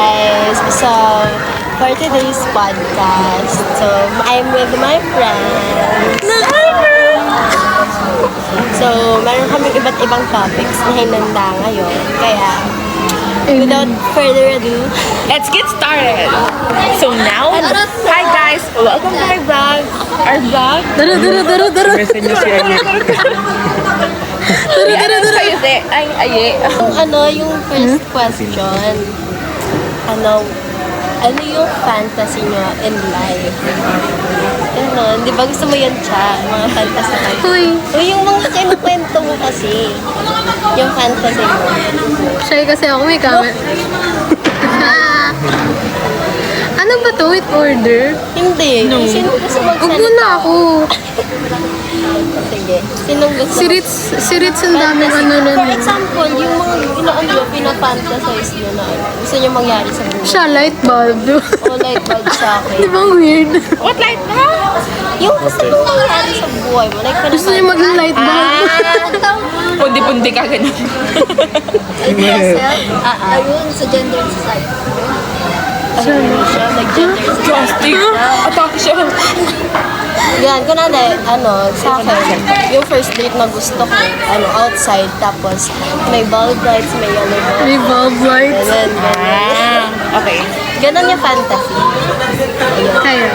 guys! So, for today's podcast, so I'm with my friends. So, meron kami iba't ibang topics na hinanda ngayon. Kaya, without further ado, Let's get started. So now, hi guys, welcome to my vlog. Our vlog. Message niyo si Aye. yung first question, ano yung fantasy nyo in life? Di ba gusto mo yan, Cha? Mga fantasy life. Uy, yung mga kinukwento mo kasi. Yung fantasy mo. Shy kasi ako, may comment. Ano ba to? With order? Hindi. No. Sino gusto magsalita? Huwag muna ako. Sige. Sinong gusto? Si Ritz ang daming Fantasy. ano nun. For example, yung mga pina-fantasize nyo na gusto nyo mangyari sa buhay. Siya, light bulb. O light bulb sa akin. Di ba ang weird? What light na? Yung gusto mo mangyari sa buhay mo. Like, Gusto niya maging light bulb. Pundi-pundi ka ganun. Ayun, sa gender and society. Ayun siya, nag-gender and society. Plastic. Attack siya. Yan, kunwari, sa akin, yung first date na gusto ko, outside, tapos may bulb lights, may yellow bulb. May bulb lights. Ganun. Okay. Ganon yung fantasy. Kaya.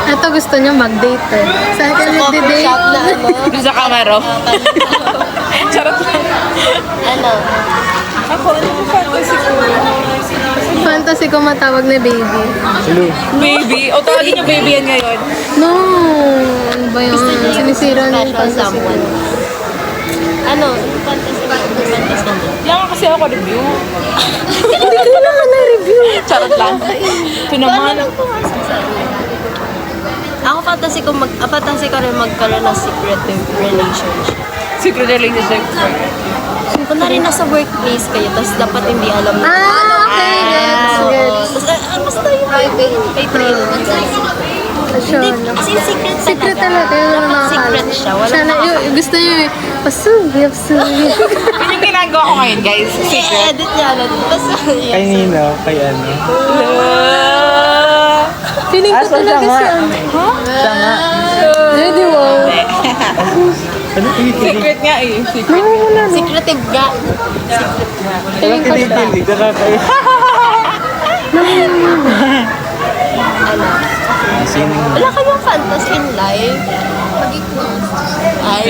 Ito gusto niya mag-date eh. Saan ka Sa coffee nag-date? shop na Sa Camaro. Charot lang. Ako, ano yung fantasy ko? Fantasy ko matawag na baby. Hello. Baby. O tawagin niyo baby yan ngayon. No! Ano ba yun? Gusto niya yung Sinisira niya yung special fantasy ko. someone. Yung fantasy mo? Yung fantasy mo? Lang kasi ako review. Hindi ko naman na-review. Charot lang. Ito naman. Ako fantasy ko rin magkaroon ng secretive relationship. Secret relationship. Kunwari nasa workplace kayo, tapos dapat hindi alam na. Okay. Gets. Basta yung private. Hindi, Sure. kasi secret talaga. Secret talaga. Yun ang Dapat nakakala. secret siya. Wala Siya na, gusto niya yung pasugi. Yun yung ginagawa ko ngayon, guys. Secret. I-edit niya na. Basta yun. Kay Nino, kay ano. Feeling ko Asa siya talaga nga? siya. Siya nga. Ready, wow. Ano kinikilig? Secret nga eh. Secret. Secretive nga. Feeling ko siya. Kinikilig, nakakaya. Sino? Wala kayong fantasy in life. Ay.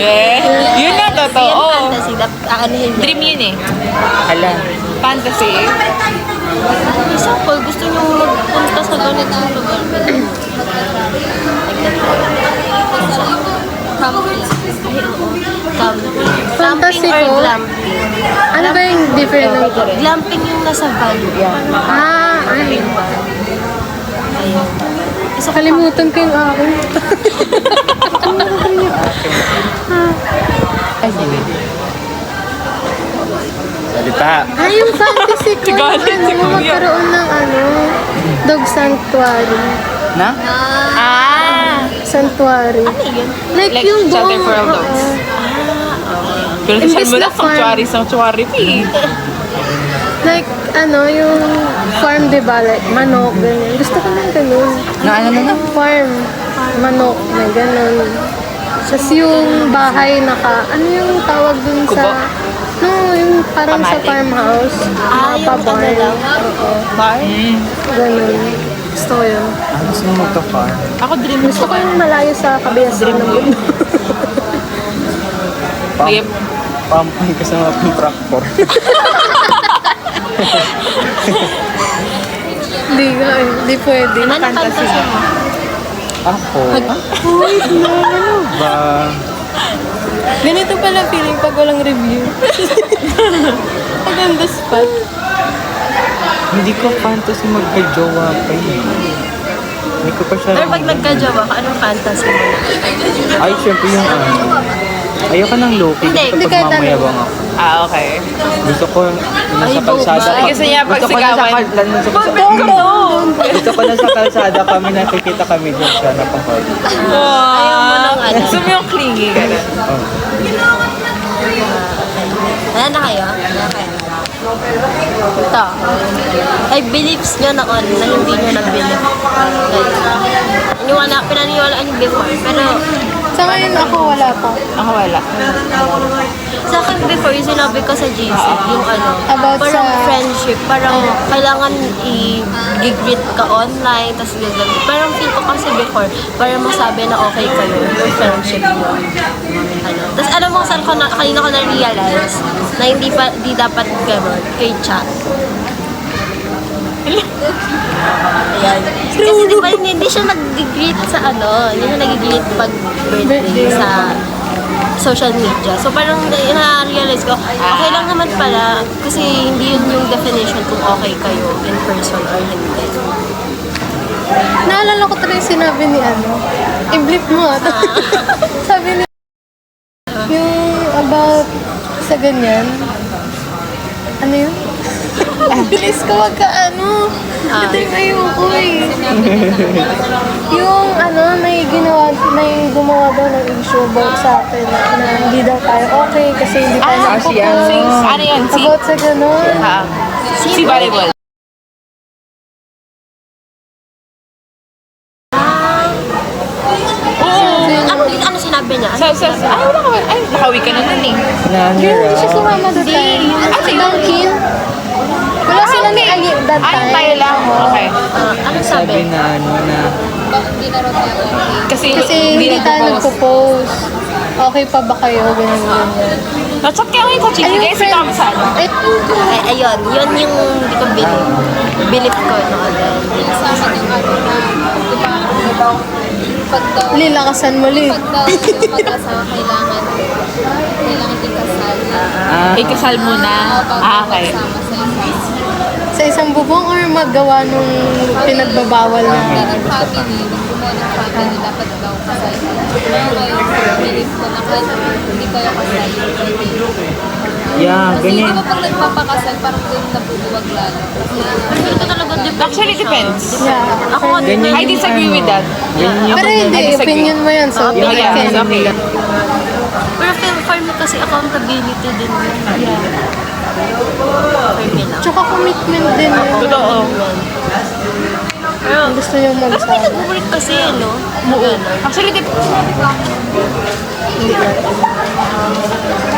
Yun na Yan totoo. fantasy. Dapat aanihin niyo. Dream yun eh. Ala. Fantasy. Example, gusto niyo magpunta sa ganitong lugar. Fantasy Glamping or ko? glamping? Ano ba yung different ng Glamping yung nasa van. ay. Ayun. Isa Kalimutan ko yung akin. Salita. Yung fantasy ko, Galit si Kuya. magkaroon ng dog sanctuary. Na? Sanctuary. Ano yun? Like, Like yung shelter buong, for all dogs. Pero Imbes saan mo na na sanctuary fee? like, yung farm, diba? Like, manok, ganyan. Gusto ko ng ganun. Na ano na? Farm, manok, may ganun. Tapos yung bahay ano yung tawag dun Kubo? sa, yung parang sa Pamatic. farmhouse. Yung Pabarn. lang. Ganun. Gusto ko yun. Ano gusto mo magka-farm? Ako dream Gusto ko yung malayo sa kabiyasan ng mundo. May Pampay ka sa mga tractor. Hindi pwede. Ano fantasy mo? Ako? Ano ba? Ganito pala feeling pag walang review. Pag on the spot. Hindi ko fantasy magka-jowa pa eh. Hindi ko pa siya... Pero pag nagka-jowa ka, anong fantasy mo na? Ay, syempre yung ayoko ng low-key. Hindi, Gusto ko kahit pag mamayabang ako. okay. Gusto ko nasa kalsada Ay, gusto niya Gusto ko pagsigawan. Gusto ko nasa kalsada kami, nakikita kami dyan siya napakot. Ayaw mo ng ano? Gusto mo yung clingy, gano'n. Oh. Ano na kayo? Ito. Ay, beliefs nyo noon na hindi nyo nag-believe. Like, pinaniwalaan nyo before. Pero, Sa ngayon ako wala pa. Ako wala. sa akin before, yung sinabi ko sa GC, yung About parang sa- friendship, parang kailangan i-greet ka online, tapos gagawin. Parang feel ko kasi before, parang masabi na okay kayo, yung friendship mo. Tapos alam mo saan ko kanina ko na-realize na hindi dapat gano'n, kay chat. Ayan. Kasi di ba hindi siya nag-greet sa hindi siya nag-greet pag birthday sa social media. So parang na-realize ko, okay lang naman pala kasi hindi yun yung definition kung okay kayo in person or hindi. Naalala ko talaga yung sinabi ni i-blip mo sabi ni yung about sa ganyan. Ano yun? Bilis ko wag ka ito yung ayoko yung may gumawa daw ng issue about sa atin na hindi daw tayo okay kasi hindi tayo nagpo-post. Ano yan? About sa ganun. Si volleyball. Ano sinabi niya? Ay, wala ka. Ay, nakawi ka na nun eh. Yun, hindi siya sumama doon tayo. Si Dunkin. Wala sila ni Ali that Ay, time. tayo lang. Okay. Anong Sabi sabi? na na Kasi Hindi tayo nagpo-post. Okay pa ba kayo? Ganyan. Nachot kayo yung coaching. Ayun, Guys, friend. ikaw saan? Ay, Ayun, yun yung hindi ko believe ko noon. lilakasan mo, Li. Pag-asawa kailangan din kasal. Ikasal muna. Okay. Sama sa isa. Sa isang bubong or magawa nung pinagbabawal na. Ng family, nung gumawa ng family, dapat daw kasal. Pero ngayon, believe ko na kahit hindi kayo kasal. yeah, Kasi ganyan. di ba pag nagpapakasal, parang doon nabubuwag lalo. Hindi ko talaga depende. Actually, depends. Yeah. Ako nga Ganyan I disagree with that. Pero hindi, I disagree. opinion mo yan. So, Yeah, yeah, can. it's okay. Pero for me kasi accountability din yun. For me lang. Tsaka commitment din yun. Totoo. Pero, Gusto nyo pero may mag-sabi. nag-work kasi, no? Actually,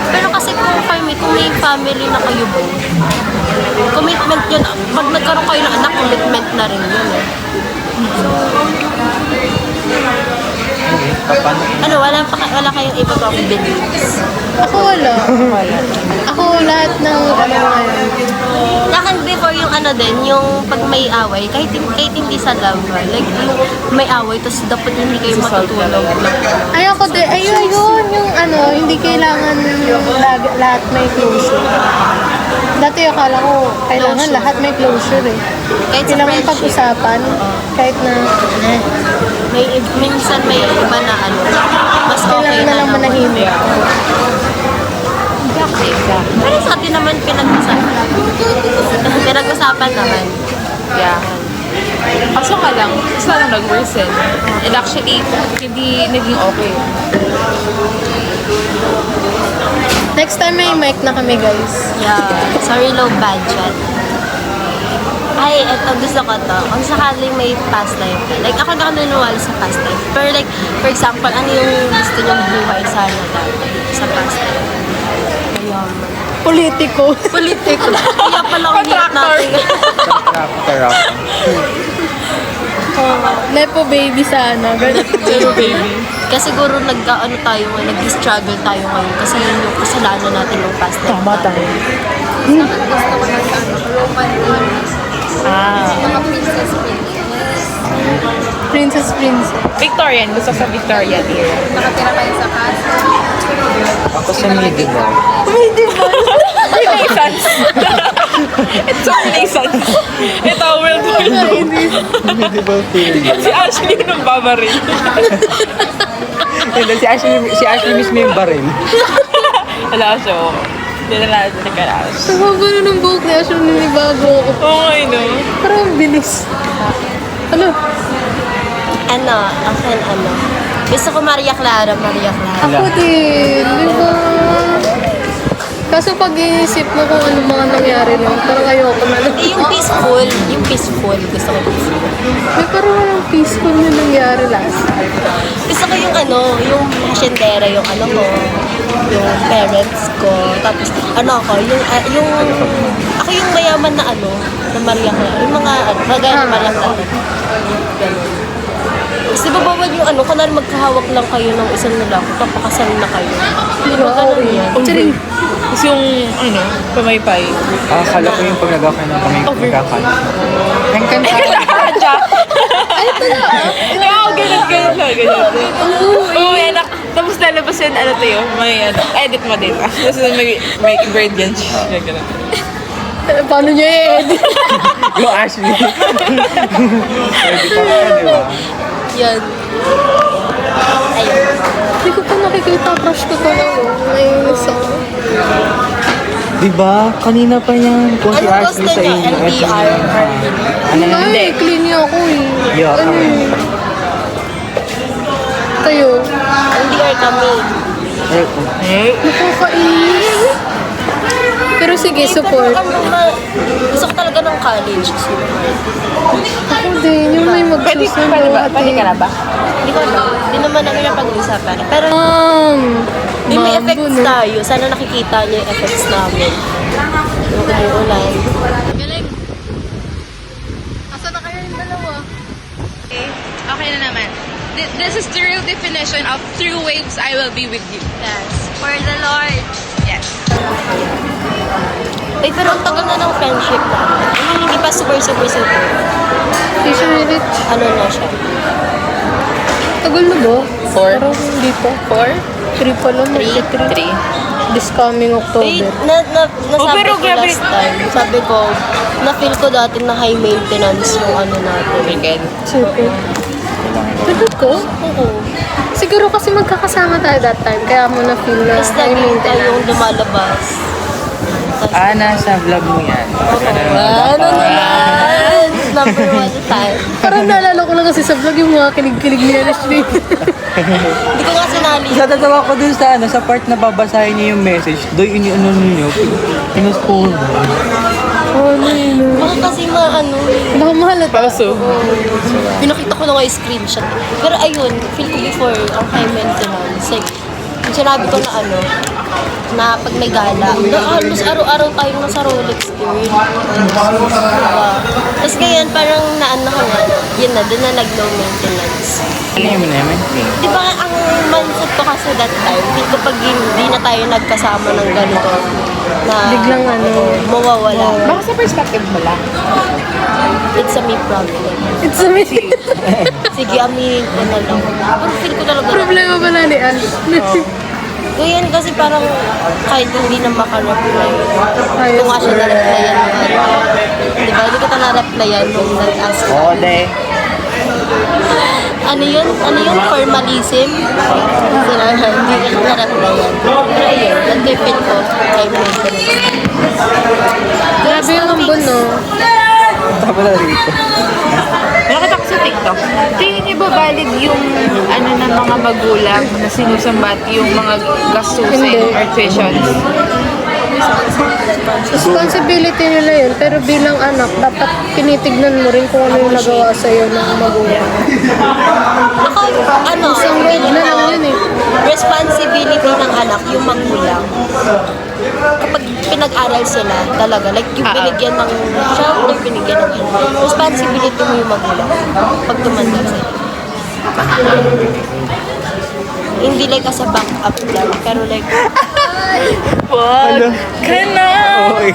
Pero kasi kung for me, kung may family na kayo po, commitment yun. Pag nagkaroon kayo ng anak, commitment na rin yun. Wala kayong iba pang beliefs. Ako wala. Ako lahat ng ngayon. Lakan before yung din, yung pag may away, kahit hindi sa love, like yung may away, tapos dapat hindi kayo matutulog. Ayoko din. Ayun, yung hindi kailangan yung lahat may closure. Dati akala ko, kailangan lahat may closure eh. Kahit sa Kailangan friendship. pag-usapan, kahit na, Minsan may iba na mas okay kailangan na lang naman. manahimik. Pero sa atin naman pinag-usapan naman. yeah. Kaso nga lang, mas lang nag-worsen. And actually, hindi naging okay. Next time may mic na kami, guys. Yeah. Sorry, low budget. Ay, eto, gusto ko to. Kung sakaling may past life ka. Like, ako naniniwala sa past life. Pero like, for example, ano yung gusto niyong buhay sana dati sa past life? Politiko. Politiko. Kaya pala ang hirap natin. Tractor ako. Nepo baby sana. Pero baby. Kasi siguro nag-struggle tayo ngayon kasi yun yung kasalanan natin ng past life. Tama tayo. Gusto ko na sa Roman mga princess. Princess. Victorian. Gusto sa Victorian era. Nakatira kayo sa castle. Ako sa medieval. Renaissance. It's so Renaissance. Ito, World War II. Medieval period. Si Ashley yung nagbabaril. Si Ashley mismo yung baril. Wala siya. Hindi na natin nagkaraos. Ang haba na ng buhok niya, siya nanibago ako. Oo, I know. Parang bilis. Gusto ko Maria Clara. Ako din, di ba? Kaso pag iisip mo kung ano mga nangyari lang, parang ayoko na lang. Eh, yung peaceful, gusto ko peaceful. May parang walang peaceful na nangyari last. Gusto ko yung yung hasyendera, yung yung parents ko. Tapos, ako yung mayaman na na Maria Clara. Yung mga, kagaya ng Maria Clara. Ganun. Kasi di ba bawal yung kunwari magkahawak lang kayo ng isang lalaki, papakasal na kayo. Di ba ganun yan? Charing. Tapos yung, pamaypay. Akala ko yung pag nagkakaroon ng kami magkakaroon. Ang kanta. Ganun na. Oo, anak. Tapos lalabas yun, may edit mo din. Tapos may ingredients. Ganun. Paano niya i-edit? Yung Ashley. Pwede pa ka, di ba? Yan. Ayun. Hindi ko pa nakikita, crush ko to lang. Naiinis ako. Diba? Kanina pa yan. Kung si Ano Ashley gusto sa niya? inyo. LDR? Ano Ay, hindi? clean niya ako eh. Yeah, Ano kami. eh. Kayo. LDR kami. Nakakainis. Pero sige, support. Gusto ko talaga ng college. Ako din, yung may magsusunod. Pwede ka na ba? Hindi ko alam. Hindi naman namin na pag-uusapan. Pero may Mambo, effects no? tayo. Sana nakikita niyo yung effects namin. Yung umuulan. Galing. Asa na kayo yung dalawa? Okay na naman. This is the real definition of through waves, I will be with you. Yes. For the Lord. Yes. Ay, pero ang tagal na ng friendship namin. I mean, hindi pa super. Hindi siya really. Ano na siya? Tagal na ba? 4? Parang hindi pa. 3 pa lang. 3. This coming Wait, October. nasabi pero ko grabe. last time. Sabi ko, na-feel ko dati na high maintenance yung natin. Weekend. Super. Tulad ko? Oo. Siguro kasi magkakasama tayo that time. Kaya mo na-feel na Tapos high lagi tayong maintenance. lumalabas. Nasa vlog mo yan. Ano naman? Number 1 tayo. Parang naalala ko lang kasi sa vlog yung mga kilig-kilig ni Ashley. Hindi ko nga sinali. Natatawa ko dun sa part na babasahin niyo yung message. Doon yung niyo. Pinuspon. Ano yun? Baka kasi Baka mahalata. Paso. pinakita ko na nga yung screenshot. Pero ayun, feel ko before, ang high maintenance. Like, yung sinabi ko na na pag may gala, halos araw-araw tayong nasa Rolex, girl. Tapos ngayon, parang ko nga, yun na, doon na nag-low maintenance. Ano yung naman? Di ba ang mindset ko kasi that time, feel ko pag hindi na tayo nagkasama ng ganito, na Biglang mawawala. Baka sa perspective mo lang. It's a me problem. It's amazing. Sige, aminin ko na lang. Pero feel ko talaga. Problema pala ni Al. Ngayon kasi parang kahit hindi na makareply. Ayos. Kung nga siya na-replyan mo. Di ba? Hindi ko na-replyan nung nag-ask ka. Oo, de. Ano yun? Formalism? Sinabi, hindi ko na-replyan. Pero ayun, nag-defeat ko. Kay maintenance. Grabe yung ambon, no? Tapos na rito. Nakita ko sa TikTok. Tingin niyo ba valid yung ng mga magulang na sinusumbat yung mga gastusin Hindi. or tuitions? Responsibility nila yun, pero bilang anak, dapat tinitignan mo rin kung ano yung nagawa sa'yo ng magulang. Ako, Isang word na lang yun eh. responsibility ng anak yung magulang. Kapag pinag-aral sila talaga, like yung binigyan ng shelter, binigyan ng responsibility mo yung magulang pag tumanda sila. Hindi like as a backup lang, pero like, Wag ka na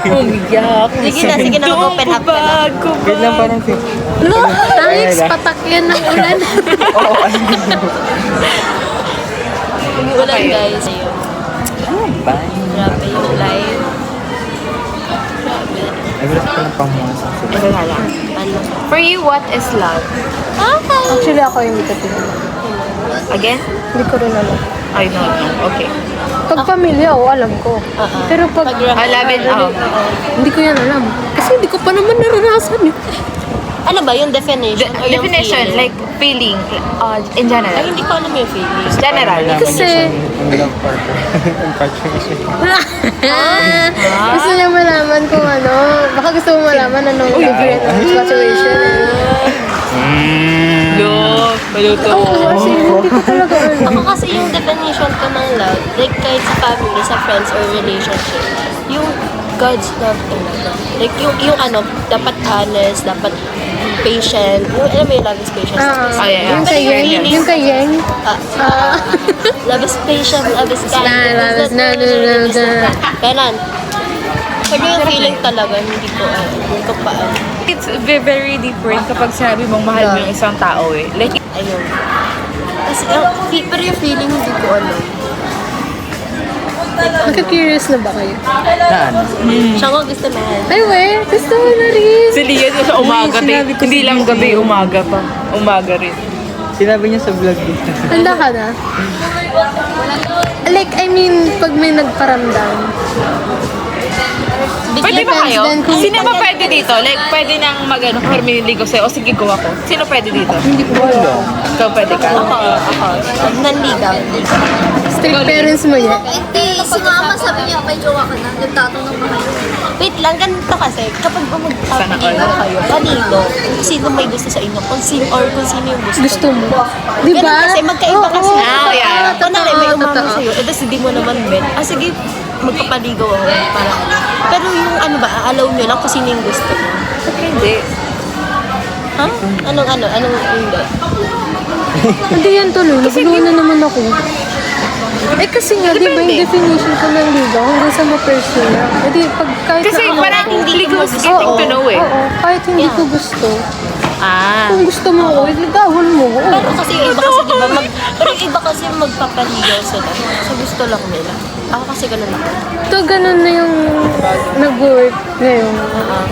umiyak. sige na, mag-open up ka na. Wait lang, parang si... No, thanks, patak yan ng ulan. Oo, ano Umuulan guys. Ayun. ba? Grabe yung live. Grabe. Nagulat ko ng pamuasa. Ano? For you, what is love? Actually, ako yung hindi ko tinanong. Again? Hindi ko rin alam. I don't know. Okay. Pag pamilya, alam ko. Pero pag Love it. hindi ko yan alam. Kasi hindi ko pa naman naranasan yun. Ano ba? Yung definition or yung Definition, feeling? like feeling, in general. Ay, hindi ko alam yung feeling. General. Kasi- Ang love partner. Infatuation. Gusto niya malaman kung ano, baka gusto mo malaman anong degree ng infatuation. Look, maluto. Oo, kasi hindi ko talaga ano. Ako kasi yung definition ko ng love, like kahit sa family, sa friends or relationship, yung God's love talaga. Like yung ano, dapat honest, dapat patient. Yung, alam mo yung love is patient. Oh, yeah. Yung kay Yeng, yung kay Yeng. Love is patient, love is kind. Love is Ganon. Pero yung feeling talaga, hindi ko pa ano. It's very different kapag sinabi mong mahal mo yung isang tao eh. Like, Ayun. Kasi, pero yung feeling hindi ko ano. Nagka-curious na ba kayo? Saan? Siya ko gusto na yan. Ay, we, gusto mo na rin. si Lian yung sa umaga, sinabi ko hindi si lang Lian. gabi, umaga pa. Umaga rin. Sinabi niya sa vlog dito. Handa ka na? Like, I mean, pag may nagparamdam. Pwede ba kayo? then kung- Sino ba pwede dito? Like, pwede nang mag-ano, permiligo sa'yo, o sige, gawa ko. Sino pwede dito? Hindi ko alam. Ikaw pwede ka? Ako. Nanligaw. Strict parents mo yan. Hindi, si mama sabi niya, may jowa ka na. Nagtatanong ba kayo? Wait lang, ganito kasi, kapag ba magpapaligaw kayo, paligo, kung sino may gusto sa inyo, kung sino yung Gusto mo. Di Ganun ba? kasi, magkaiba kasi. Ah, yeah. Kunwari, may umama totoo. sa'yo, tapos hindi mo naman bet. Sige, magpapaligaw ako para ano. Pero yung ano ba, aalaw nyo lang kung sino yung gusto mo. Hindi. Ha? Anong hindi? Hindi yan tuloy. Nagulo na naman ako. Eh kasi nga, di ba yung definition ko ng ligaw hanggang sa ma-pursue na. Eh di, pag kahit Kasi na ako, parang ligaw is getting to know eh. Oo, kahit hindi ko gusto. Ah. Kung gusto mo ako, ligawan mo. Oo. Pero kasi yung iba kasi, di ba, pero yung iba kasi magpapaligaw sila. Sa gusto lang nila. Ako kasi ganun ako. Ito, ganun na yung nag-work ngayong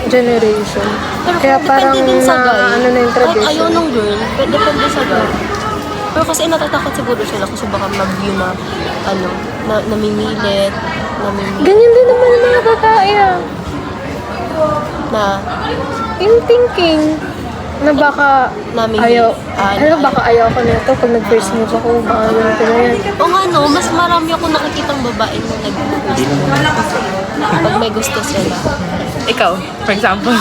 generation. Pero Kaya depende parang din sa guy. ano na yung Kahit ayaw tradition. nung girl, pero depende sa guy. Pero kasi natatakot siguro sila kasi baka mag-view na, namimilit, Ganyan din naman yung mga babae ah. na, Yung thinking na baka ayaw, baka ayaw ko na ito pag nag-first move ako, baka ganito na yan. o nga no, mas marami ako nakikitang babae na nag-gusto. Pag may gusto sila. Ikaw, for example.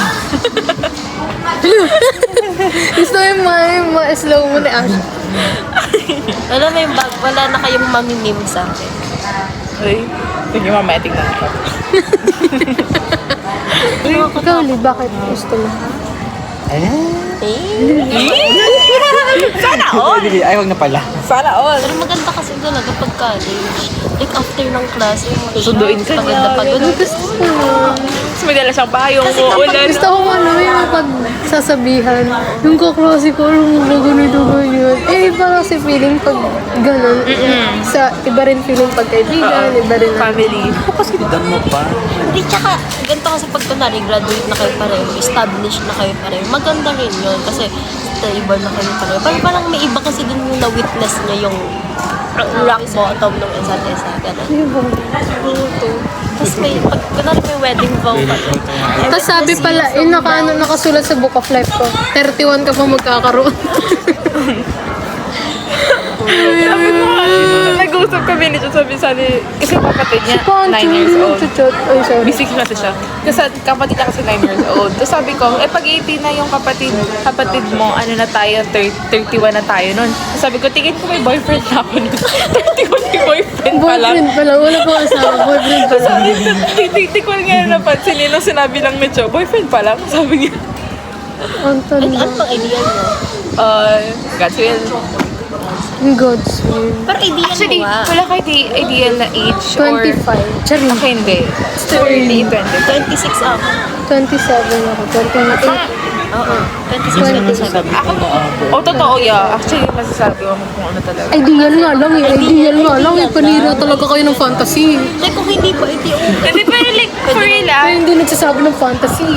Gusto mo yung ma-slow mo na Ash. Alam mo yung bag, wala na kayong maminim sa akin. Uy, sige mamaya tignan ko. Ikaw, Lee, bakit gusto mo? Sana all! Ay, wag na pala. Sana all! Pero maganda kasi talaga pag college. Like after ng class, Susunduin ka niya. paganda. Gusto mo. Tapos may dala siyang payong, Kasi kapag uulan. Gusto ko ano, yung pagsasabihan, yung kaklase ko, yung ganito yun. Eh, iba kasi feeling pag ganun. Sa iba rin feeling pag kaibigan, iba rin Family. Kasi dan mo pa. Hindi, tsaka, ganito kasi pag kunwari, graduate na kayo pareho, established na kayo pareho, maganda rin yun kasi stable na kayo pareho. Parang may iba kasi din yung na-witness niya yung rock bottom ng isa't isa. Ganun. Tapos may, pag kunwari may wedding vow pa. Tapos sabi pala, nakasulat sa Book of Life ko, 31 ka pa magkakaroon. Sabi ko, nag-uusap kami ni Jun, sabi kasi kapatid niya, 9 years old. Ay, sorry. Busy kasi siya. Kasi kapatid niya kasi 9 years old. Tapos sabi ko, pag 18 na yung kapatid mo, ano na tayo, 31 na tayo nun. Tapos sabi ko, tingin ko may boyfriend na ako nun. 31 may boyfriend pa lang. Boyfriend pala, wala pa asawa, boyfriend pala. Hindi ko nga napansin nila, sinabi lang ni Cho, boyfriend pa lang. Sabi niya, Anton Ano pang idea mo? God's will. God's will. Pero idea Actually, mo nga. wala kayo ideal na age or... 25. Charing. Ako hindi. Early 20. 26 ako. 27 ako. 28. Oo. 26, 27. Ako, totoo yeah. Actually, masasabi ko kung ano talaga. Ideal nga lang eh. Ideal nga lang eh. Panira talaga kayo ng fantasy. Like kung hindi pa ito yung... Hindi, pero like, for real Ay, hindi nagsasabi ng fantasy.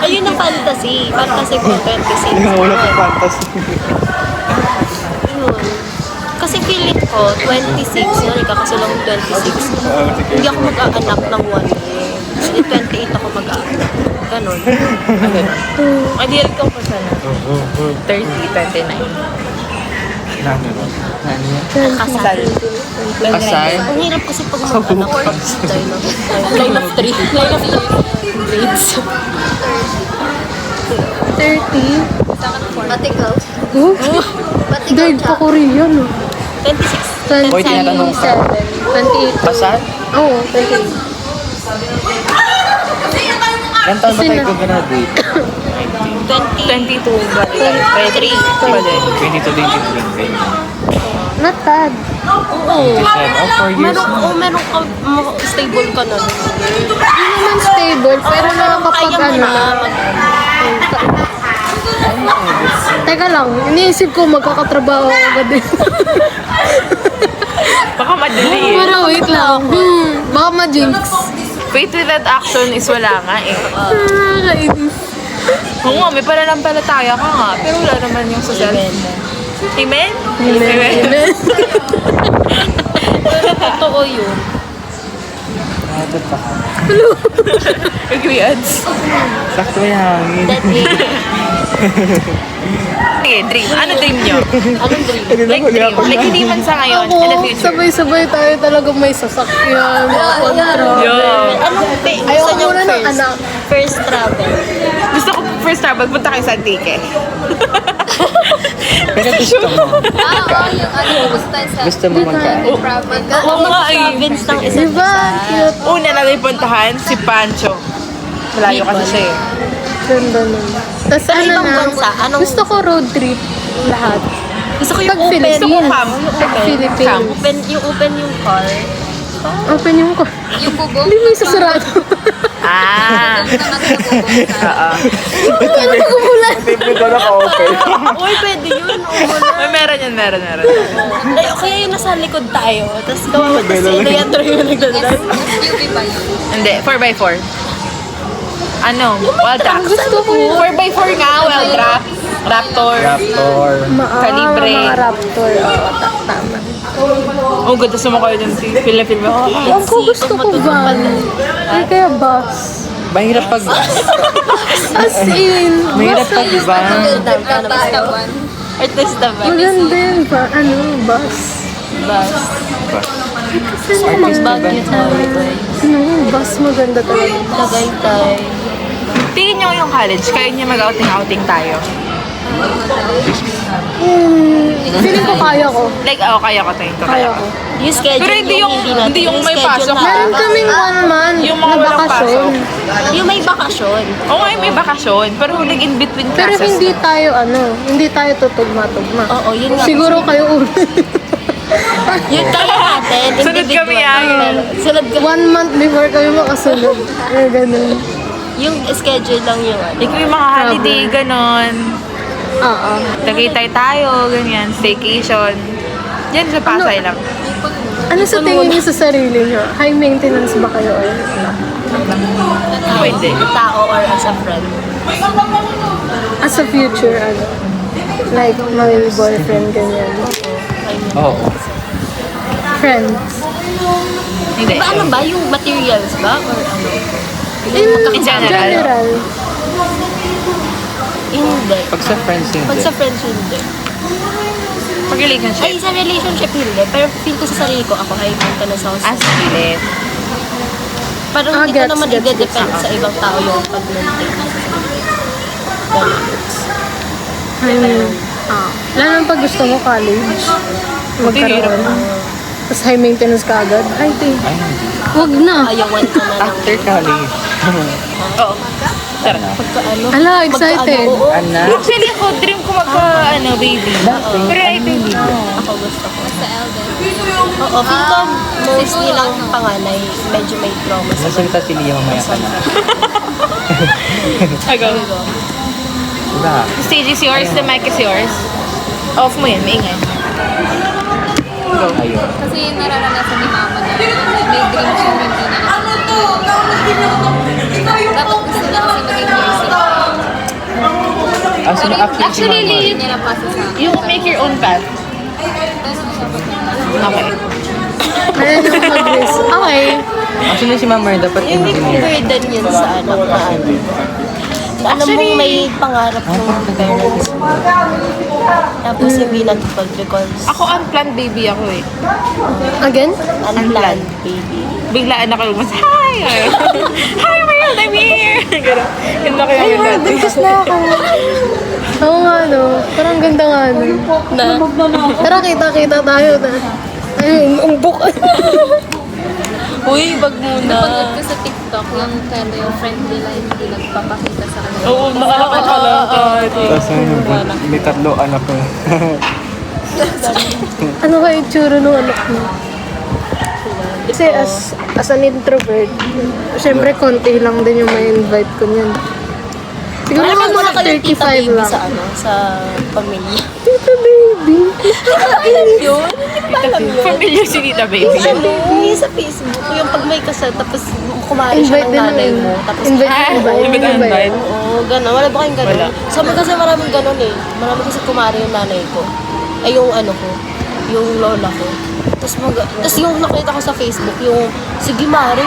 Ayun ang fantasy. Fantasy ko 26. Wala pa fantasy. Yun. Kasi feeling ko, 26, yun, ikakasalang 26. Hindi ako mag-aanak ng 1 year. Kasi 28 ako mag-aanak. Ganon. Okay. Ideal ko po sana. 30, 29. Ano yan? Kasal. Kasal? Ang hirap kasi pag mag-anak. Line of 3. Line of 3 grades. 30. Pati ikaw. Oh, Pati ikaw, died pa Korean. 26. Oy, tinatanong ka. 28. Kasal? Oo, 28. Ilan taon ba tayo graduate? 22 ba? 23. Pwede. 22, 23. Not bad. Oo. 27. Oh, 4 years na. Meron ka, stable ka na. Hindi naman stable, pero nakakapag Kaya mo ano na. na. Teka lang, iniisip ko magkakatrabaho ako agad eh. Baka madali eh. Pero wait lang. Baka ma-jinx. Faith without action is wala nga eh. Nakakainis. Oo nga, may pananampalataya ka nga. Pero wala naman yung sa self. Amen? Amen. Totoo yun. Natot pa ka. Agree ads. Sakto may hangin. That is. Sige, dream. Ano dream nyo? Anong dream? Like dream. Like hindi man sa ngayon, Ako, in the future. sabay-sabay tayo talaga may sasakyan, mga control. Yeah. Anong Ayoko gusto niyong muna ng first? anak. First travel. Gusto ko first travel, punta kayo sa Antique. Pero gusto mo. Oo, yung ano, gusto tayo sa... Gusto mo magkaan? Province. Oo nga eh. mag-province ng isa't Diba? isa. Cute. Una na rin puntahan, si Pancho. Malayo kasi siya eh. Ganda nun. Tapos Sa ano ibang na, bansa, anong- gusto ko road trip lahat. Gusto ko yung Pag open. Philippines. Gusto ko camp. Philippines. Open yung car. Open yung ko. Yung bubong. Hindi mo isasarado. Ah. Yung natin na bubong sa... Oo. Ano magumulan? Hindi ko naka-open. Uy, pwede yun. Oo na. Ay, meron yan, meron. Ay, kaya yung nasa likod tayo. Tapos kawawa kasi Leandro yung nagdadrive. SUV ba yun? Hindi, 4x4. Ano? Wild Track. Gusto ko yun. 4x4 nga, Wild Track. Raptor. Raptor. Kalibre. Mga raptor. Oo, tama. Oh, ganda sumakay dun si Philippine. Oh, Ang ko gusto ko van. Ay, kaya bus. Mahirap pag As in, Mahirap bus pag van. Basta one. Artista ba? maganda yun ba? Ano, bus. Bus. Kasi Gusto ko mag-Baguio tayo. ano, bus maganda talaga. Tagaytay. tingin nyo yung college, kaya niya mag-outing-outing tayo. Feeling ko kaya ko. Like, kaya ko tayo. Kaya ko. Yung schedule Pero hindi yung- natin. hindi yung may schedule pasok. natin. Meron kaming 1 month Yung na mga walang bakasyon. Yung may bakasyon. Oo nga, may bakasyon. Pero like in between Pero classes. hindi tayo hindi tayo tutugma-tugma. Oo, yun nga. Siguro kayo una. Yun kaya natin. Sunod kami, individual. Sunod kami. 1 month before kayo makasunod. Ganun. Yung schedule lang yung ano. Like may mga holiday, ganon. Oo. Tagaytay tayo, ganyan. Staycation. Yan sa Pasay lang. Ano sa tingin niyo sa sarili niyo? High maintenance ba kayo? Or? Pwede. Tao or as a friend. As a future, like, may boyfriend, ganyan. Oo. Friends. Hindi. Ba, ano ba? Yung materials ba? Or ano? In general. Hindi. Pag sa friends Pag hindi. sa friends, hindi. Pag relationship. Ay, sa relationship, hindi. Pero feel ko sa sarili ko, ako high maintenance ako. As pilit. Parang hindi ko gets, naman gets, i-depend sa ibang tao yung pag-maintain sa sarili. Ganun. Lalo naman pag gusto mo college, magkaroon. Tapos high maintenance ka agad. Ay, Ay, hindi. wag na. Ayawan ka na lang. After college. Oo. Tara na. Pagka ano. Ala, excited. Oo. Anak. Actually, ako, dream ko baby. Pero I think, Ako gusto ko. Sa Elden. Oo, feel ko mostly lang panganay. Medyo may trauma sa Nasalita si Lia mamaya ka na. Agaw. Diba? Stage is yours, the mic is yours. Off mo yun, maingay. Go. Ayun. Kasi yung nararanasan ni mama na may dream siya hindi na dapat gusto na kasi maging nursing. Sino actually si Hindi Mama? niya napasa sa akin. You make your own path. Pero sabi ko, Okay. Ayan yung mag-risk. Okay. Actually, si Mama dapat Hindi ko engineer. burden yun sa anak na ano. Na alam mong may pangarap ng parents mo. Tapos hindi natupad because Ako unplanned baby ako eh. Again? unplanned baby. Biglaan ako lumas, hi! Hi, Mayor, I'm here! Gano'n. Ganda kayo Ay, yung wala. dati. Buntis na ako. Oo nga, no. Parang ganda nga, no. Na, Tara, kita-kita tayo na. Ayun, umbok. uy, wag muna. Napanood ko sa TikTok yung kaya yung friend nila hindi nagpapakita sa kanila. Oo, nakakakala. Tapos may tatlo anak ko. Ano ka itsura nung anak mo? Kasi as an introvert, syempre konti lang din yung may invite ko niyan. Siguro Parang naman wala mga kayong tita 35 baby lang. sa ano, sa pamilya. Tita baby. Yun? Hindi ko ba alam yun? Familiar si Tita Baby. Yung sa Facebook, yung pag may kasal, tapos kumari siya Invite ng din nanay naman. mo. Tapos, Invite. oo, gano'n. Wala ba kayong gano'n? Wala. Sa amin kasi maraming gano'n eh. Marami kasi kumari yung nanay ko. Ay, yung ano ko, yung lola ko. Tapos yung nakita ko sa Facebook, yung sige Mari,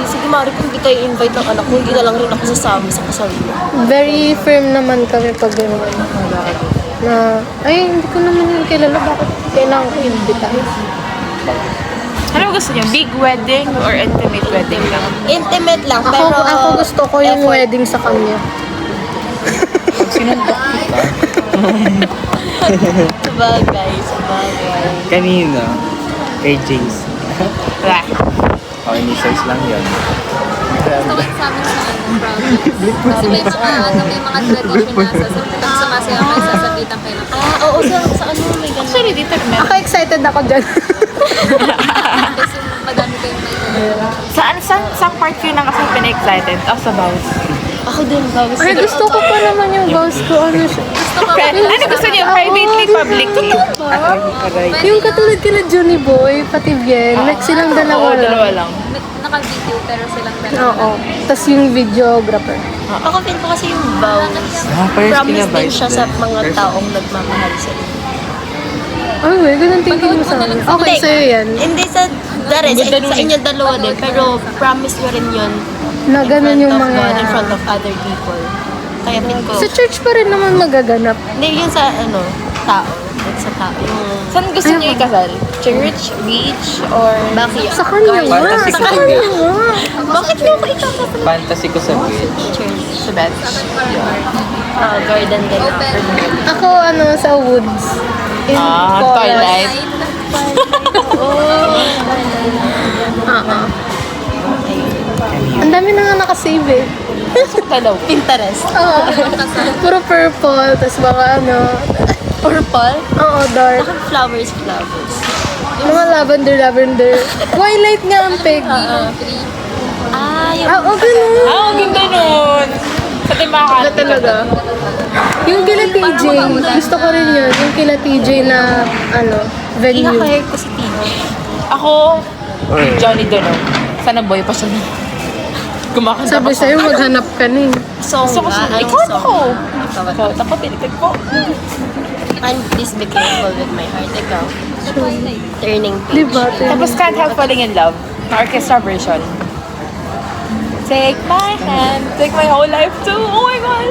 sige Mari, kung hindi kayo invite ng anak ko, hindi na lang rin ako sasama sa kasal mo. Very firm naman kami pag gano'n. Na, ay, hindi ko naman yung kilala. Bakit kailangan ko invita? Ano gusto niyo? Big wedding or intimate wedding lang? Intimate lang, Ako, pero ako gusto ko yung effort. wedding sa kanya. Sinuntok kita. Sabagay. Kanina, kay Jace. Wala. Oh, initials lang yun. Gusto ko yung sa amin sa project. Kasi may mga tradition na pag sumasaya kayo, sasabitan kayo ng Oo, sa ano may gano'n. Actually, dito naman. Ako excited ako dyan. kasi madami kayong may Saan part yun ang kasi pina-excited? Oh, sa vows. Ako din, bago Ay, gusto ko pa naman yung vows ko. Ano siya? Ano gusto niyo? Privately, publicly? Yung katulad kila Johnny Boy, pati Bien, like silang Oo, dalawa lang. dalawa lang. naka-video pero silang dalawa. Oo. Tapos yung videographer. Ako din ko kasi yung vows. Parang Promise din siya sa mga taong nagmamahal sa iyo. Ay, wait, ganun thinking mo sa akin. Okay, sa'yo yan. Hindi sa sa inyo dalawa din, pero promise mo rin yun Na ganun yung in mga... front of other people. Kaya pin ko, Sa church pa rin naman magaganap. hindi yun sa tao. Like sa tao. Yung Saan gusto niyo ikasal? Church, beach, or... backyard. Sa kanya nga. Fantasy Sa ko sa kanya beach. nga. Bakit mo ko ikakasal? Fantasy ko sa beach. Church. Sa beach. Garden din. Open. Ako, sa woods. In Twilight. Oo. Ang dami na nga nakasave eh. Dalaw. Pinterest. Oo. Puro purple, tapos mga Purple? oo, dark. Bakit flowers? Mga lavender. Twilight nga ang peg. Yung Oo, ganun. Ah, ang ganda nun. Sa Timakan. Na talaga. Yung kila TJ, gusto ko rin yun. Yung kila TJ na, venue. Ika-hire ko si TJ. Ako, Johnny Dono. Sana boy pa siya. Kumakanta Sabi pa sa'yo, maghanap ka na eh. Song Gusto ko siya. ba? Anong Ikaw song? ako. Ikaw. Ikaw, ako pinitig ko. And this became involved with my heart. Ikaw. Turning page. Diba? Tapos Can't Help Falling in Love. Na orchestra version. Take my hand, take my whole life too. Oh my God!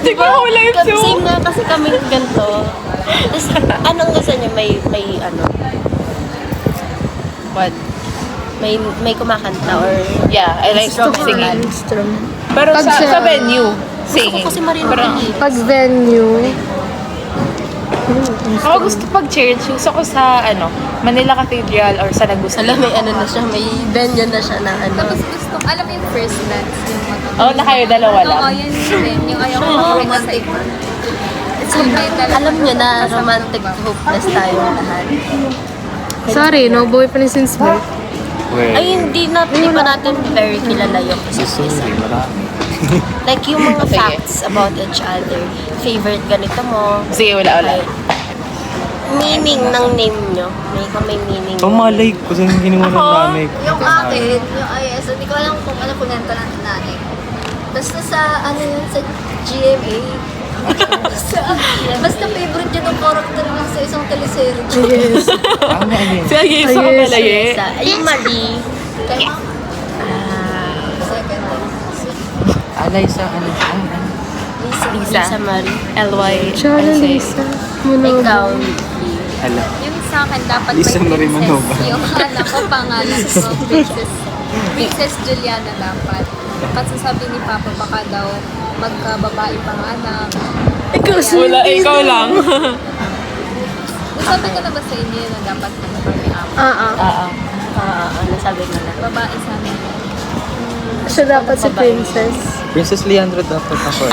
Take my whole life too. Same nga kasi kami ganito. Tapos, anong gusto niya? May what? May kumakanta or Yeah, I like singing. Instrument. Pero Pag sa venue, singing. gusto ko kasi marinig Pero eh. Pag venue, ako gusto pag church, gusto ko sa Manila Cathedral or sa Laguna. Alam, may ano na siya, may venue na siya na Tapos gusto, alam mo yung first dance, yung Oh, na kayo dalawa lang. Oo, yun din. Yung ayaw ko makakita sa iba. Yung may dalawa. Alam niyo na romantic hopeless tayo lahat. sorry, no boyfriend since birth. Ay, hindi pa natin very kilala yung isa't isa. Marami. Like yung mga Sige. facts about each other. Favorite ganito mo. Sige, wala. Like, meaning ng name nyo. May meaning. Malay ko sa ginawa ng nanay ko. Yung akin, yung IS, hindi ko alam kung ano kunento ng nanay. Basta sa, sa GMA, Basta favorite niya ng character niya sa isang teleserye. Yes. Ang ano yun? Sige, isa ka malaye. Yung Marie. Second. Alay sa ano? Lisa. Lisa Marie. L.Y. Siya Lisa. Munobo. Ikaw. Ala. Yung sa akin, dapat Lisa may Marie princess. Manova. Yung anak ko, pangalan ko, Princess. Princess Juliana dapat. Kasi sabi ni Papa, baka daw magkababae panganak. Ikaw Wala, ikaw lang. Sabi ko na ba sa inyo na dapat may apo? Ano sabi ko na? Babae sana. Siya dapat si Princess. Princess Leandro dapat ako.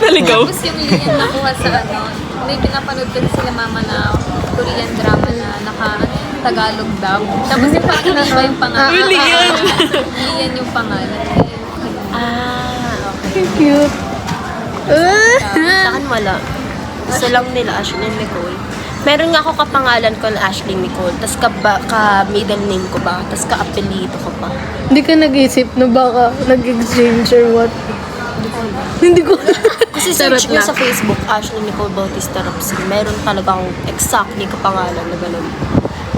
Naligaw. Tapos yung Lian nakuha sa ano, may pinapanood kasi sila mama na Korean drama na naka-Tagalog dub. Tapos yung parang iba yung pangalan. Lian. Lian yung pangalan. Okay. Cute. Sa akin wala. Gusto lang nila Ashley and Nicole. Meron nga ako kapangalan ko na Ashley Nicole. Tapos ka-middle name ko ba? Tapos ka-apelido ko pa. Hindi ka nag-isip na baka nag-exchange or what? Hindi ko. Kasi search nyo sa Facebook, Ashley Nicole Bautista Rapsi. Meron talagang exactly kapangalan na gano'n.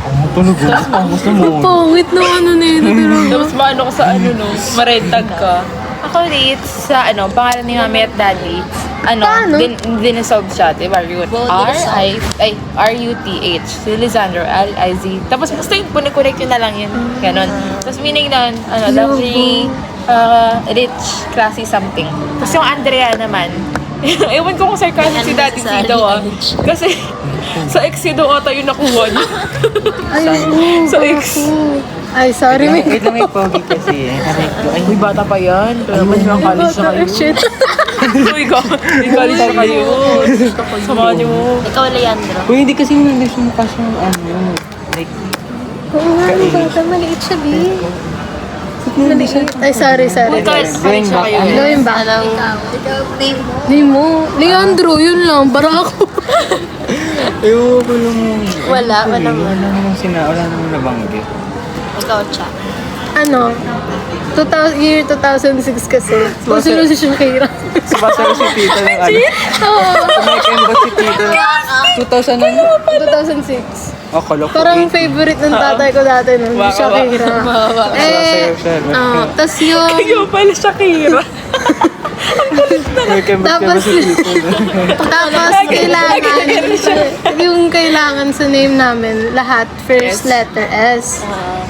Ang tunog ko. Ang gusto mo. Pangit na ano na yun. Tapos maano ka sa ano no, marentag ka. Ako ulit sa ano, pangalan ni Mami at Daddy. Ano, Paano? dinasolve siya, diba? R-U-T-H. Si Lisandro, L-I-Z. Tapos basta yung connect yun na lang yun. Ganon. Tapos meaning nun, ano, lovely, rich, classy something. Tapos yung Andrea naman, ewan ko kung sarcastic si Daddy Z daw ah. Kasi sa ex daw ata yung nakuha niya. Sa ex. Ay, sorry. Wait lang, may pogi kasi eh. Aray ko. Ay, Uy, bata pa yan. Pero naman yung college na kayo. Shit. Uy, college na kayo. Samahan niyo mo. Ikaw, Leandro. Uy, hindi kasi hindi siya mukha siyang ano. Like, Oo nga, yung bata. Maliit siya, B. Maliit. Ay, sorry. Ikaw, going back. Gawin ba? Anong... Ikaw, name mo. Di mo. Leandro, yun lang. Para ako. Ewan ko lang. Wala Wala namang namang nabanggit. Ikaw, Cha. Ano? Year 2006 kasi. Kung sino si Shakira. Sabasaro si Tita ng ano. Oo. Kumakin ba si Tita? 2000 ano? 2006. Akala ko. Parang favorite ng tatay ko dati nun. Waka, Shakira. Sasayaw siya. Tas yung... Ikaw pala Shakira. Kumakin ba Tapos, si Tita? tapos kailangan, yung kailangan sa name namin, lahat, first letter S.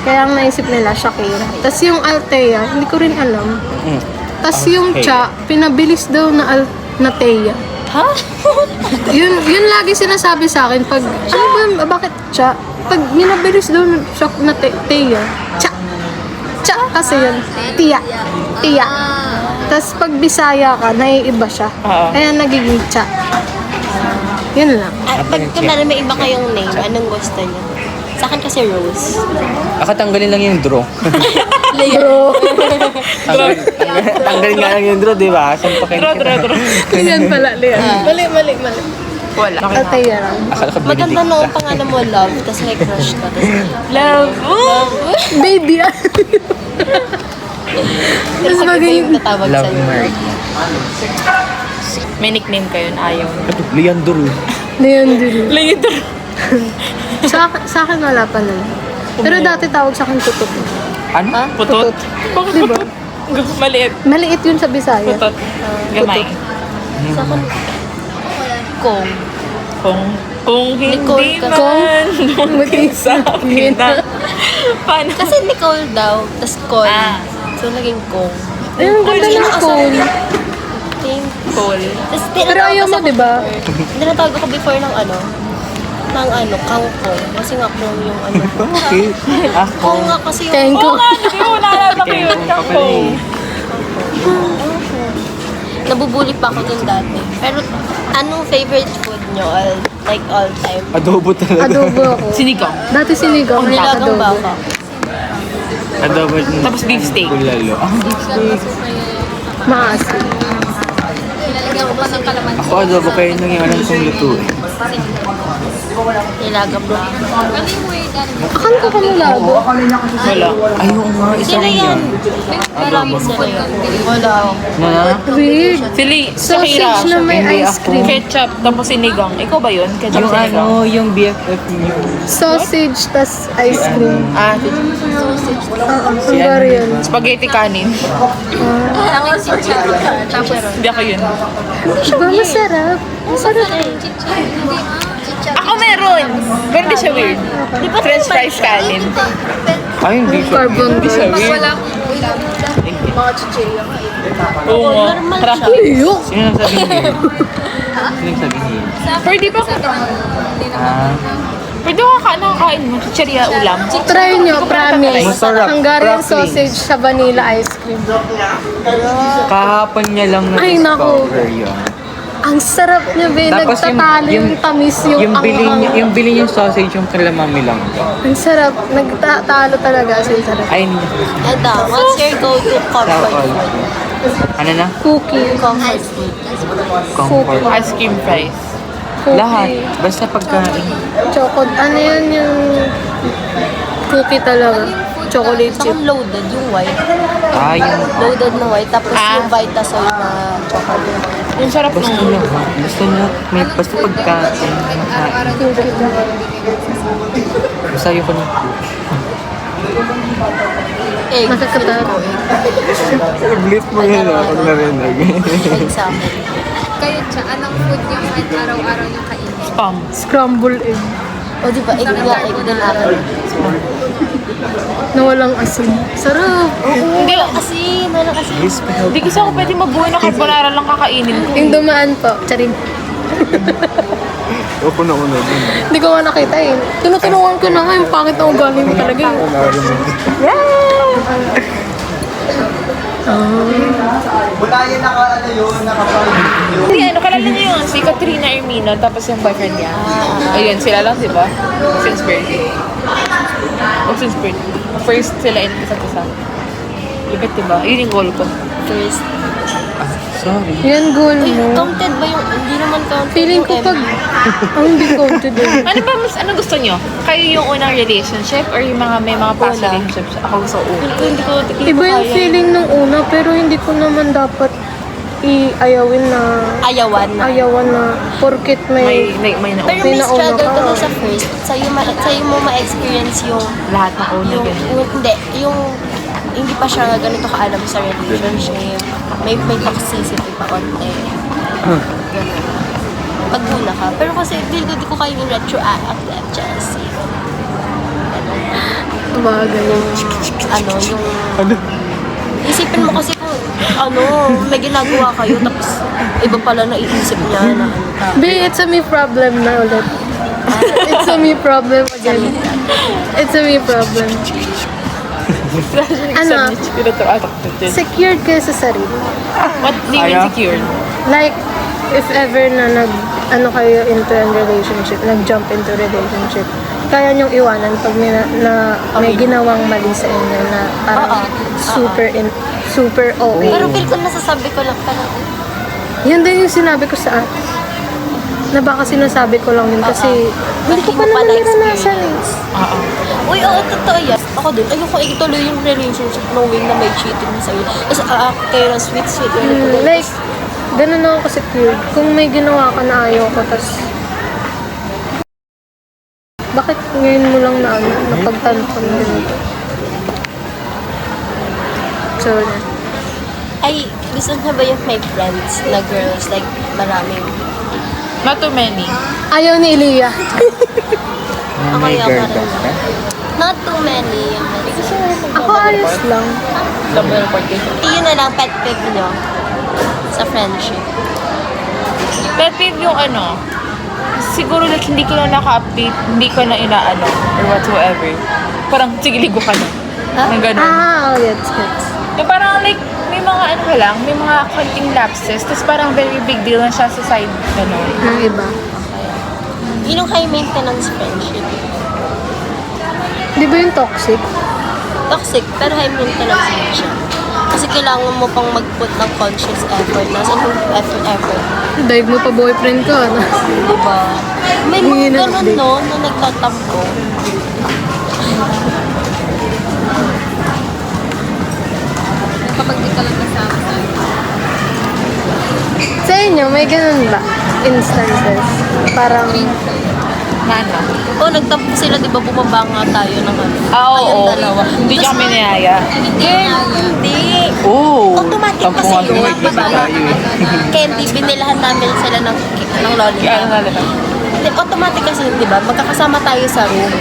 Kaya ang naisip nila, Shakira. Tapos yung Althea, hindi ko rin alam. Tapos yung Cha, pinabilis daw na Thea. Ha? Yun lagi sinasabi sa akin pag, ano ba, bakit Cha? Pag minabilis daw na Thea, Cha. Cha kasi yun, Tia. Tia. Tapos pag Bisaya ka, naiiba siya. Kaya nagiging Cha. Yun lang. Pag kunwari may iba kayong name, anong gusto niyo? Sa akin kasi Rose. Akatanggalin lang yung draw. Bro. Tanggalin nga lang yung draw, di ba? Sampakin ka. Lian pala, Lian. Mali. Wala. Althea lang. Akala ko Maganda Benedict no, ka. ang pangalan mo, Love, tapos may crush ka. Love. Baby. Tapos maging- yung tatawag Love sa'yo. Mark. May nickname kayo na ayaw. Leandro. Lian din. Later. Sa akin wala pa nun. Pero dati tawag sa akin tutot. Ano? Putot. Bakit Diba? putot? Maliit. Maliit yun sa Bisaya. Putot. Gamay. Sa akin, Kong. Kung hindi Nicole ka. man Maging sa akin na. Paano? Kasi Nicole daw, tapos Cole. Ah. So, naging Kong. Ay, ang ganda ng cool. Cole. Tapos, Pero ayaw mo, diba? Tinatawag ako before ng kangkong. Kasi nga Kong yung ano. Okay. Kong nga kasi yung... Tengko. Oo nga, hindi mo naalala ko yun. Kangkong. Nabubuli pa ako dun dati. Pero, anong favorite food nyo? All time? Adobo talaga. Adobo ako. Sinigang. Dati sinigang. Ngayon Nilagang adobo. baka. Adobo. Tapos beef steak. Bulalo. Maasim. Nilalagyan ko pa ng kalamansi. Ako adobo kayo nung yung alam kong luto eh. Nilaga bro. Ano yung weird ano? Akala ko kamulago. Wala. Ay, oo nga, isa Sino rin yan? yan. Marami sila yan. Wala. Na? Weird. Shakira. Sausage na may Hindi ice ako. cream. Ketchup, tapos sinigang. Ikaw ba yun? Ketchup, Yung sinigang? ano, yung BFF niyo. Sausage tas ice cream. Ah, Hungarian. spaghetti kanin. Ang chichar. Tapos, Hindi ako yun. Diba masarap? Masarap. chichar. Hindi Ako meron! Pero di siya weird. French fries kanin. Ay, hindi siya. Carbon Di siya Pag weird. wala akong mga chichirya ka eh. Oo nga. Normal Tara. siya. Iyok! Sino nagsabi niya? Sino nagsabi niya? Pero di ba? Ah, Pwede ko kakain mo. Chicheria ulam. Try nyo, promise. Masarap. Hungarian Properly. sausage sa vanilla ice cream. kahapon niya lang Ay, naku. na-discover yun. Ang sarap niya, be. Tapos Nagtatalo yung tamis, yung anghang. yung bili niya sausage yung kila mami lang. Ang sarap. Nagtatalo talaga sa sarap. Ay, hindi. Ito, what's your go-to comfort Sa all. food? Ano na? Cookie. Comfort food. Comfort. Ice cream fries. Cookie. Lahat. Basta pagkain. Chocolate. Ano yun yung cookie talaga? Chocolate Saka chip. loaded, yung white. Ah, yung... Loaded na white. Tapos yung Vitasoy na chocolate. Yung sarap Basta nung... lahat. Basta lahat. Basta pagkain. Makain. Cookie talaga. Basta ayoko na. Egg. Nakakatarap. Blip mo yun pag narinig. Example. Kayo siya, anong food yung kahit araw-araw yung kainin? Spam. Scramble egg. O diba, egg nga, egg din akin. Na walang asin. Sarap. Hindi, Kasi, meron kasi. hindi kasi ako pwede mabuhay na carbonara lang kakainin ko. Yung dumaan po. Charing. Opo na una din. Hindi ko nga nakita eh. Tinutulungan ko na nga yung pangit na ugali mo talaga eh. Hindi, ano, kalala niyo yun, si Katrina Ermino, tapos yung boyfriend niya. Ayun, sila lang, di ba? Since birthday. Since birthday. First sila in isa't isa. Libet, di ba? Yun yung goal ko. First. Sorry. Yan goal Uy, mo. counted ba yung, hindi naman counted Feeling yung ko pag... MB. Ang hindi counted eh. Ano ba, mas, ano gusto niyo? Kayo yung unang relationship or yung mga may mga past Una. relationships? Ako gusto una. Hindi ko, Iba yung feeling nung una pero hindi ko naman dapat iayawin na... Ayawan na. Ayawan na porket May, may... may Pero nauna. may nauna struggle ka. kasi sa first. Sa'yo mo ma-experience yung Lahat ng una yung, ganyan. hindi, yung hindi pa siya ganito kaalam sa relationship. May toxicity pa konti. Ganun. Pag una ka. Pero kasi di ko kaya yung retroactive Chelsea. Bagay. Ano, yung... Isipin mo kasi kung may ginagawa kayo tapos iba pala naiisip niya na ano ka. Be, it's a me problem na ulit. It's a me problem again. It's a me problem. Ano? Secured kayo sa sarili. What do you mean secure? Like, if ever na kayo into a relationship, nag-jump into relationship, kaya niyong iwanan pag may ginawang mali sa inyo na parang super OA. Pero feel ko nasasabi ko lang pala. Yun din yung sinabi ko sa ate. Na baka sinasabi ko lang yun kasi hindi ko pa naman naranasan eh. Oo. Uy, oo, totoo yan. Ako din, ayoko ituloy yung relationship knowing na may cheating sa'yo. Kasi kayo na sweet. Like, ganun ako ka-secured. Kung may ginawa ka na ayaw ko, tas bakit ngayon mo lang na napagtanto ng ganito? So, Ay, gusto niya ba yung may friends na girls, like, maraming... Not too many. ayaw ni Elia. Na may Ako girl yung ka. Not too many. Ako ayos lang. Alam mo yung party. Yun na lang, pet peeve nyo sa friendship. Pet peeve yung ano, siguro like hindi ko na naka-update, hindi ko na inaano, or whatsoever. Parang, sige, ligo ka na. Ang ganun. Gets. Yung parang like, may mga ano ka lang, may mga konting lapses, tapos parang very big deal na siya sa side, gano'n. Ng iba. Yun yung high maintenance friendship. Di ba yung toxic? Toxic, pero high maintenance din siya. Kasi kailangan mo pang mag-put ng conscious effort. Nasaan yung effort? Dive mo pa boyfriend ko, ano? Diba? May mga ganun, no, na nagtatampo. Kapag di ka lang kasama sa akin. Sa inyo, may ganun ba? Instances. Parang, Nana. O, nagtampo sila, di ba, bumaba nga tayo ng ano. Oo, Kayong dalawa. Hindi niya kami niyaya. Hindi. Oo. Automatic Tampo kasi nga yun. kami, Diba? tayo eh. Candy, binilahan namin sila ng Ano lollipop. na lang. Hindi, automatic kasi, di ba, magkakasama tayo sa room.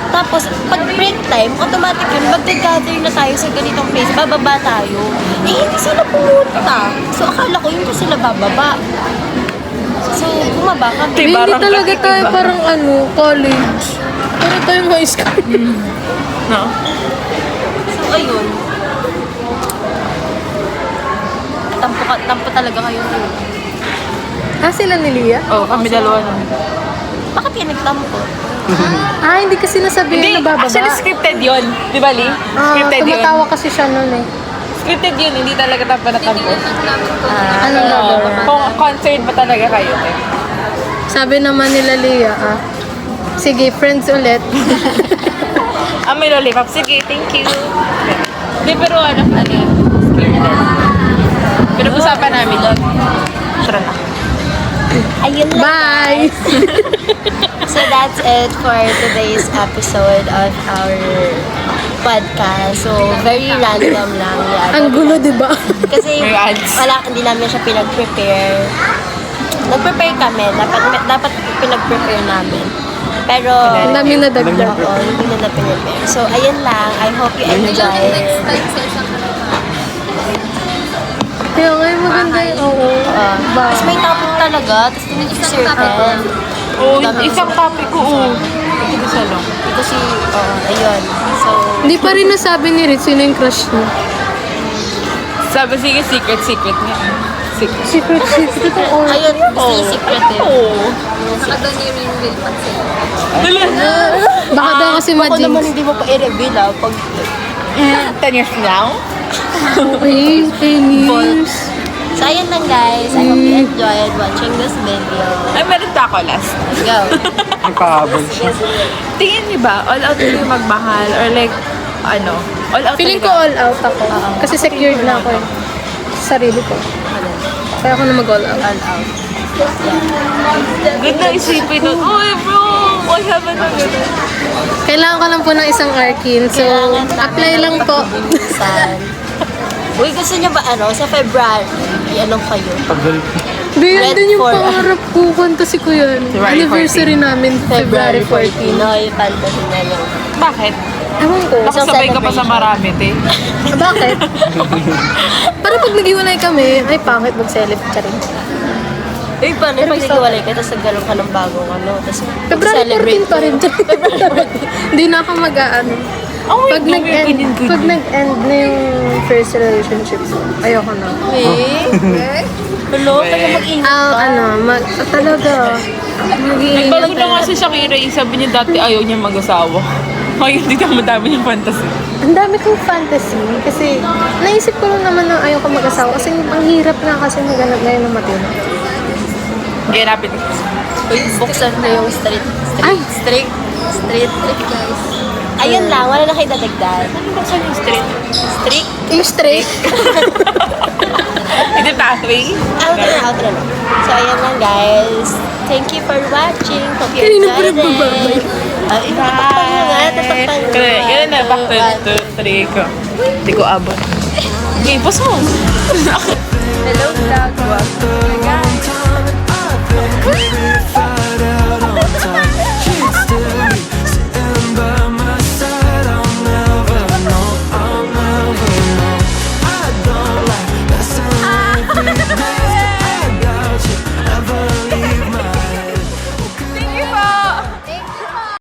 Tapos, pag break time, automatic yun, mag-gather na tayo sa ganitong place, bababa tayo. Eh, hindi sila pumunta. So, akala ko, hindi sila bababa. So, bumaba kami. Di hindi barang talaga kami, tayo diba? parang college. Parang tayong high school. No? So, ayun. Tampo talaga kayo dun. Sila ni Lia? Oo, kami dalawa na. Bakit yan nagtampo? Hindi kasi nasabihin Hindi, na bababa. actually scripted yun. Di ba, Lee? Scripted yun. Tumatawa kasi siya nun eh. Scripted yun, hindi talaga tampo na tampo. Tinilan lang namin kung Anong Oo. gagawin? Kung concerned ba talaga kayo, te? Sabi naman nila Lia, sige, friends ulit. May lollipop. Sige, thank you. Hindi, pero ano yun? Scripted. Pero usapan namin yun. Sure na. Ayun lang. Bye! So that's it for today's episode of our podcast. So very random lang yan. Ang gulo, di ba? Kasi May ads. hindi namin siya pinag-prepare. Nag-prepare kami. Dapat pinag-prepare namin. Pero, Ang dami na dagdag. oo, hindi na na-prepare. So, ayun lang. I hope you next enjoy. time sa isang harapan. Kaya ngayon maganda yun. Oo. Tapos may topic talaga. Tapos tinag-circle. Oo, isang topic ko. Hindi ko siya lang. Kasi, ayun. So, Hindi pa rin nasabi ni Ritz sino yung crush niya. Sabi, sige, secret nga. Secret. Secret. Oo. ayun. Secret eh. Oo. Saka doon yung real pansin. Baka daw kasi Ako naman ma-jinx. hindi mo pa i-reveal pag 10 years now? Okay, 10 years. So, ayun lang guys. I hope you enjoyed watching this video. Ay, meron pa ako last. Let's go. Nagpahabol siya. Tingin niyo ba, all out kayo magmahal? Or like, all out Feeling ko talaga? all out ako. Kasi secured na ako eh. Sa sarili ko. Kaya ako na mag-all out. All out. Good na isipin nun. Uy, bro! What happened na gano'n? Kailangan ko lang po ng isang Arkin. So, apply lang po. Minsan. Uy, gusto niyo ba sa February? Anong kayo? Tagal. Di, Red yun yung for- pangarap ko. Fantasy ko yun. February Anniversary namin, February 14. No, yung fantasy na yun. Bakit? Ewan ko. Baka sabay ka pa sa marami, te. Bakit? Para pag nag-iwalay kami, ay pangit mag-celebrate ka rin. Uy, paano pag naghiwalay ka, tapos nagkaroon ka ng bagong tapos February 14 pa rin. Hindi na ako mag-aano. Oh my Pag God, nag-end, pag nag-end na yung first relationship ko, ayoko na. Hello, kaya mag-ingat ka. Talaga. Mag-iingat Nagbago na nga si Shakira, sabi niya dati ayaw niya mag-asawa. Ngayon, hindi na madami yung fantasy. Ang dami kong fantasy kasi naisip ko lang naman na ayoko mag-asawa kasi ang hirap nga kasi maghanap ngayon ng matino. Ganapin. Uy, buksan mo yung street, guys. Ayun lang, wala na kayo dadagdag. Ano ba sa yung street? Streak? Yung straight. Hindi pathway? Outro na. So, ayan lang guys. Thank you for watching. Hope you Kanina pa enjoyed nagbababay. it. Tatakpan mo nga, tatakpan mo. Kaya, yun na, back to 3 ko. Hindi ko abot. Okay, pause mo. Hello vlog. Guys.